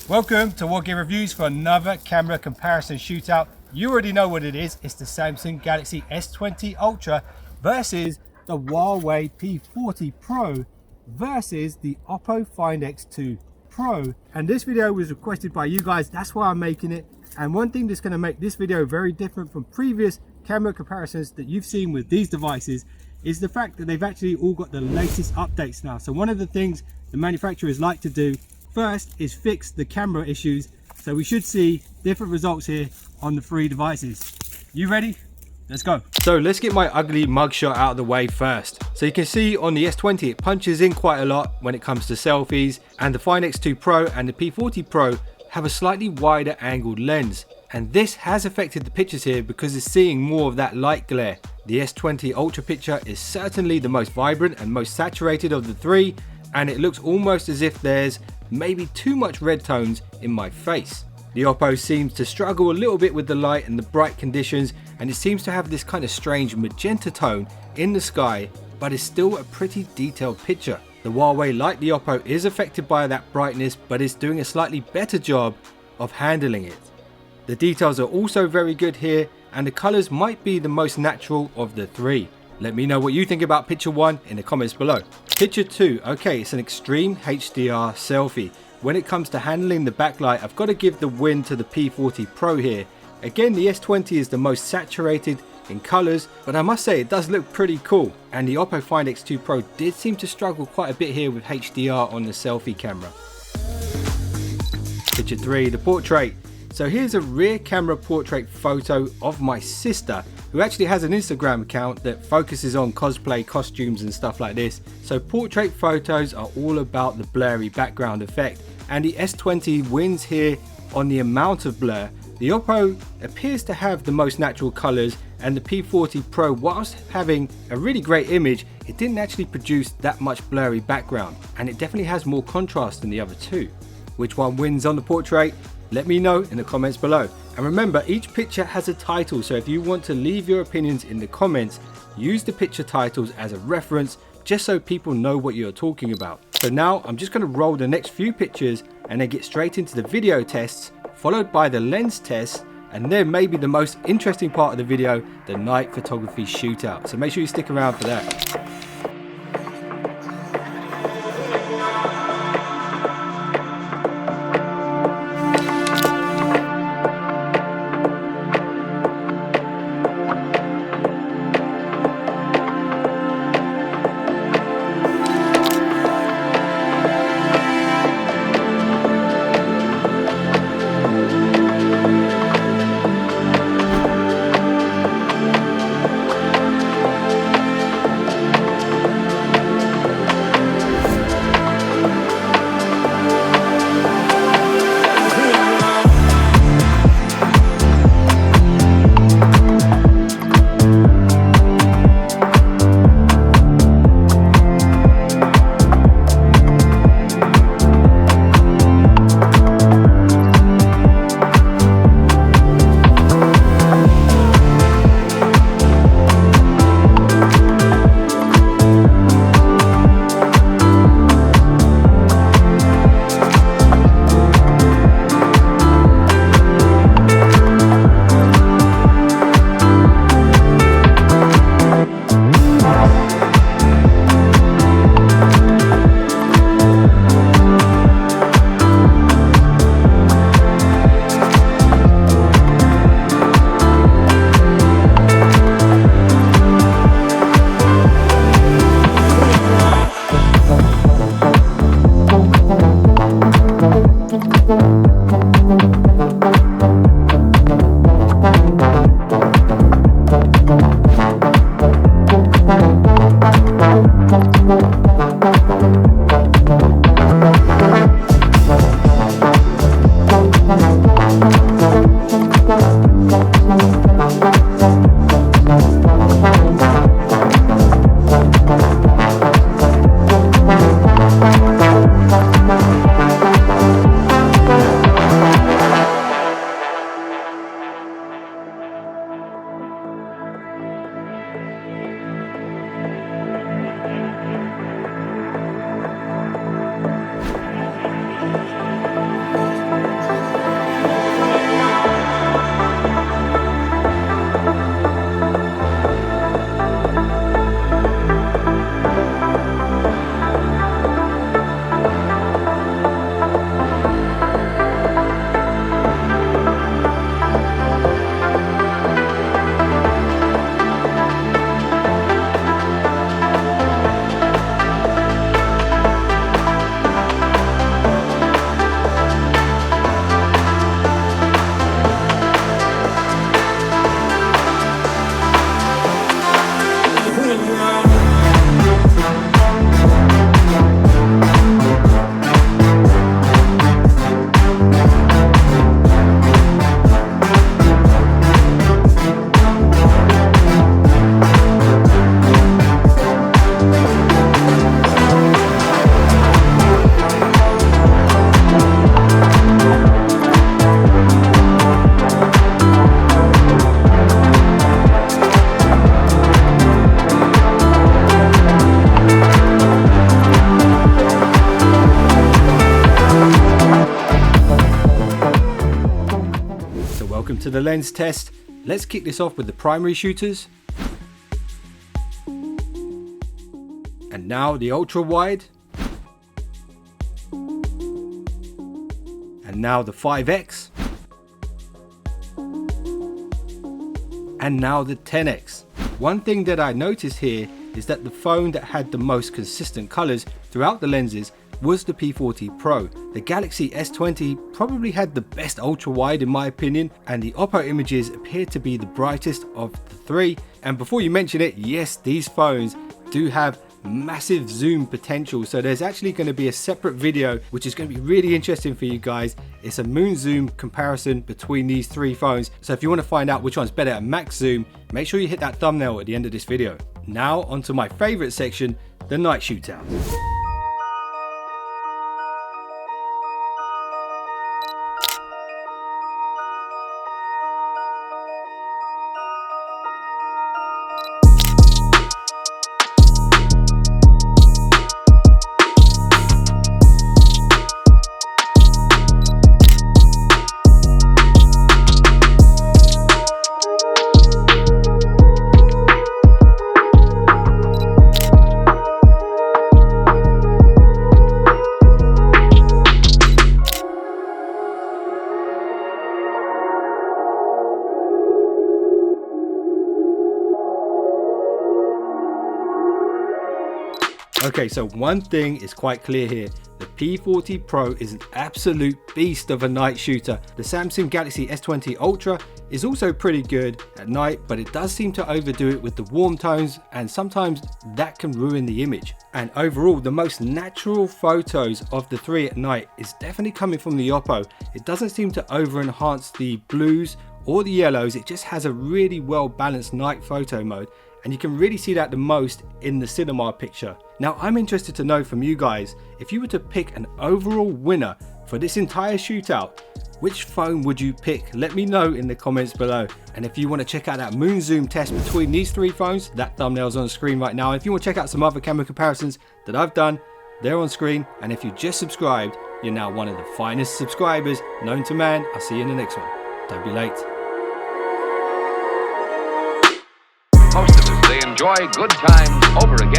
Welcome to WhatGear Reviews for another camera comparison shootout. You already know what it is. It's the Samsung Galaxy S20 Ultra versus the Huawei P40 Pro versus the Oppo Find X2 Pro. And this video was requested by you guys. That's why I'm making it. And one thing that's going to make this video very different from previous camera comparisons that you've seen with these devices is the fact that they've actually all got the latest updates now. So one of the things the manufacturers like to do first is fix the camera issues. So we should see different results here on the three devices. You ready? Let's go. So let's get my ugly mugshot out of the way first. So you can see on the S20 it punches in quite a lot when it comes to selfies, and the Find X2 Pro and the P40 Pro have a slightly wider angled lens. And this has affected the pictures here because it's seeing more of that light glare. The S20 Ultra picture is certainly the most vibrant and most saturated of the three, and it looks almost as if there's maybe too much red tones in my face. The Oppo seems to struggle a little bit with the light and the bright conditions, and it seems to have this kind of strange magenta tone in the sky, but it's still a pretty detailed picture. The Huawei, like the Oppo, is affected by that brightness, but is doing a slightly better job of handling it. The details are also very good here, and the colors might be the most natural of the three. Let me know what you think about picture 1 in the comments below. Picture 2, okay, it's an extreme HDR selfie. When it comes to handling the backlight, I've got to give the win to the P40 Pro here. Again, the S20 is the most saturated in colors, but I must say it does look pretty cool. And the Oppo Find X2 Pro did seem to struggle quite a bit here with HDR on the selfie camera. Picture 3, the portrait. So here's a rear camera portrait photo of my sister, who actually has an Instagram account that focuses on cosplay, costumes and stuff like this. So portrait photos are all about the blurry background effect, and the S20 wins here on the amount of blur. The Oppo appears to have the most natural colors, and the P40 Pro, whilst having a really great image, it didn't actually produce that much blurry background, and it definitely has more contrast than the other two. Which one wins on the portrait? Let me know in the comments below. And remember, each picture has a title, so if you want to leave your opinions in the comments, use the picture titles as a reference, just so people know what you're talking about. So now I'm just going to roll the next few pictures and then get straight into the video tests, followed by the lens tests, and then maybe the most interesting part of the video, the night photography shootout. So make sure you stick around for that. Welcome to the lens test. Let's kick this off with the primary shooters. And now the ultra wide. And now the 5x. And now the 10x. One thing that I noticed here is that the phone that had the most consistent colors throughout the lenses was the P40 Pro. The Galaxy S20 probably had the best ultra wide in my opinion, and the Oppo images appear to be the brightest of the three. And before you mention it, yes, these phones do have massive zoom potential, so there's actually going to be a separate video which is going to be really interesting for you guys. It's a moon zoom comparison between these three phones, so if you want to find out which one's better at max zoom, make sure you hit that thumbnail at the end of this video. Now onto my favorite section, the night shootout. Okay, so one thing is quite clear here. The P40 Pro is an absolute beast of a night shooter. The Samsung Galaxy S20 Ultra is also pretty good at night, but it does seem to overdo it with the warm tones, and sometimes that can ruin the image. And overall, the most natural photos of the three at night is definitely coming from the Oppo. It doesn't seem to over enhance the blues or the yellows. It just has a really well balanced night photo mode, and you can really see that the most in the cinema picture. Now I'm interested to know from you guys, if you were to pick an overall winner for this entire shootout, which phone would you pick? Let me know in the comments below. And if you want to check out that moon zoom test between these three phones, that thumbnail's on the screen right now. If you want to check out some other camera comparisons that I've done, they're on screen. And if you just subscribed, you're now one of the finest subscribers known to man. I'll see you in the next one. Don't be late. Most of us, they enjoy good times over again.